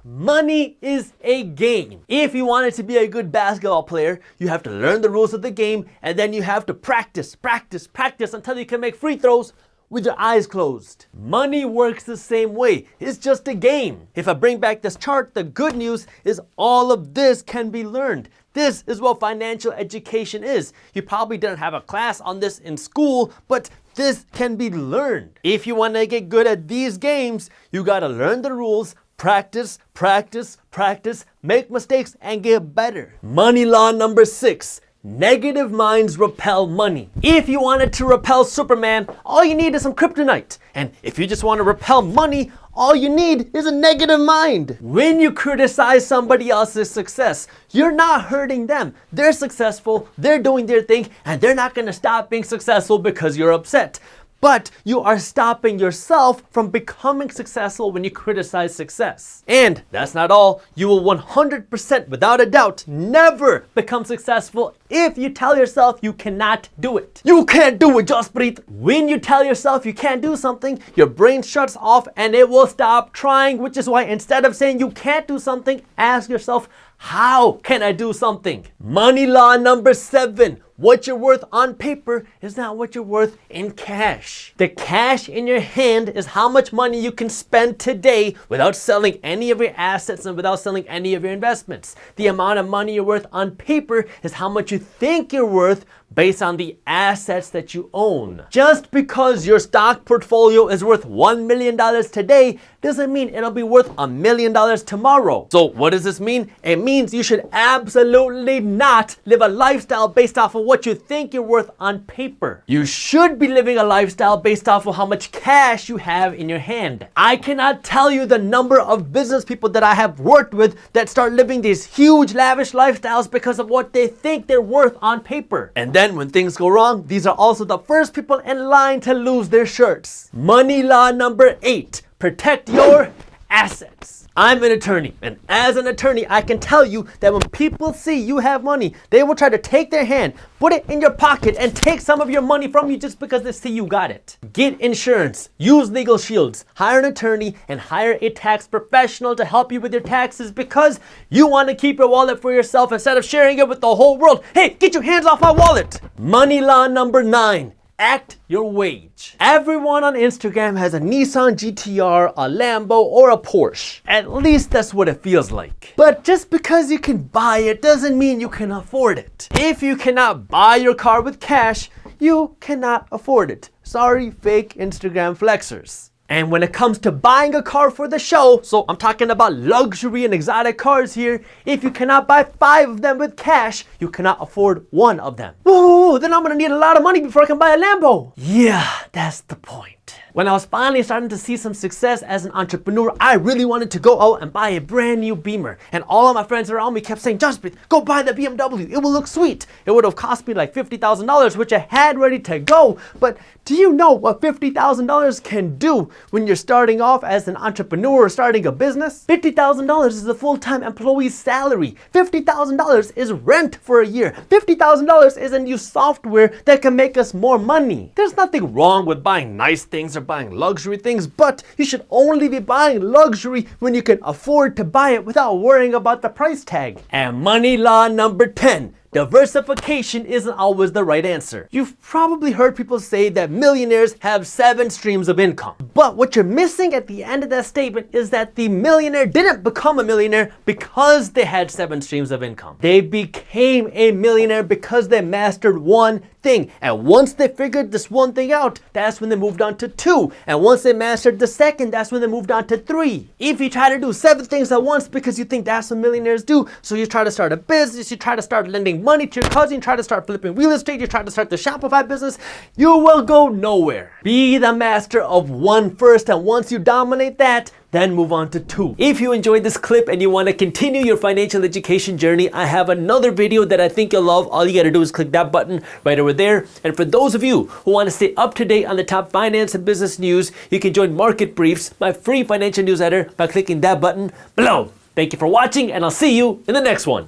Money is a game. If you want it to be a good basketball player, you have to learn the rules of the game, and then you have to practice until you can make free throws with your eyes closed. Money works the same way. It's just a game. If I bring back this chart, the good news is all of this can be learned. This is what financial education is. You probably didn't have a class on this in school, but this can be learned. If you want to get good at these games, you got to learn the rules, practice, make mistakes, and get better. Money law number 6. Negative minds repel money. If you wanted to repel Superman, all you need is some kryptonite. And if you just want to repel money, all you need is a negative mind. When you criticize somebody else's success, you're not hurting them. They're successful, they're doing their thing, and they're not going to stop being successful because you're upset. But you are stopping yourself from becoming successful when you criticize success. And that's not all. You will 100% without a doubt never become successful if you tell yourself you cannot do it. You can't do it, Jaspreet. When you tell yourself you can't do something, your brain shuts off and it will stop trying, which is why instead of saying you can't do something, ask yourself, how can I do something? Money law number 7. What you're worth on paper is not what you're worth in cash. The cash in your hand is how much money you can spend today without selling any of your assets and without selling any of your investments. The amount of money you're worth on paper is how much you think you're worth based on the assets that you own. Just because your stock portfolio is worth $1 million today doesn't mean it'll be worth $1 million tomorrow. So what does this mean? It means you should absolutely not live a lifestyle based off of what you think you're worth on paper. You should be living a lifestyle based off of how much cash you have in your hand. I cannot tell you the number of business people that I have worked with that start living these huge lavish lifestyles because of what they think they're worth on paper. And then when things go wrong, these are also the first people in line to lose their shirts. Money law number 8. Protect your assets. I'm an attorney, and as an attorney, I can tell you that when people see you have money, they will try to take their hand, put it in your pocket, and take some of your money from you just because they see you got it. Get insurance, use legal shields, hire an attorney, and hire a tax professional to help you with your taxes because you want to keep your wallet for yourself instead of sharing it with the whole world. Hey, get your hands off my wallet! Money law number 9. Act your wage. Everyone on Instagram has a Nissan GTR, a Lambo, or a Porsche. At least that's what it feels like. But just because you can buy it doesn't mean you can afford it. If you cannot buy your car with cash, you cannot afford it. Sorry, fake Instagram flexers. And when it comes to buying a car for the show, so I'm talking about luxury and exotic cars here, if you cannot buy 5 of them with cash, you cannot afford 1 of them. Whoa, then I'm gonna need a lot of money before I can buy a Lambo. Yeah, that's the point. When I was finally starting to see some success as an entrepreneur, I really wanted to go out and buy a brand new Beamer. And all of my friends around me kept saying, Jaspreet, go buy the BMW. It will look sweet. It would have cost me like $50,000, which I had ready to go. But do you know what $50,000 can do when you're starting off as an entrepreneur or starting a business? $50,000 is a full-time employee's salary. $50,000 is rent for a year. $50,000 is a new software that can make us more money. There's nothing wrong with buying nice things or buying luxury things, but you should only be buying luxury when you can afford to buy it without worrying about the price tag. And money law number 10. Diversification isn't always the right answer. You've probably heard people say that millionaires have 7 streams of income. But what you're missing at the end of that statement is that the millionaire didn't become a millionaire because they had 7 streams of income. They became a millionaire because they mastered one thing. And once they figured this one thing out, that's when they moved on to 2. And once they mastered the second, that's when they moved on to 3. If you try to do 7 things at once because you think that's what millionaires do, so you try to start a business, you try to start lending money to your cousin, you try to start flipping real estate, you try to start the Shopify business, you will go nowhere. Be the master of 1 first, and once you dominate that, then move on to 2. If you enjoyed this clip and you want to continue your financial education journey, I have another video that I think you'll love. All you gotta do is click that button right over there. And for those of you who want to stay up to date on the top finance and business news, you can join Market Briefs, my free financial newsletter, by clicking that button below. Thank you for watching, and I'll see you in the next one.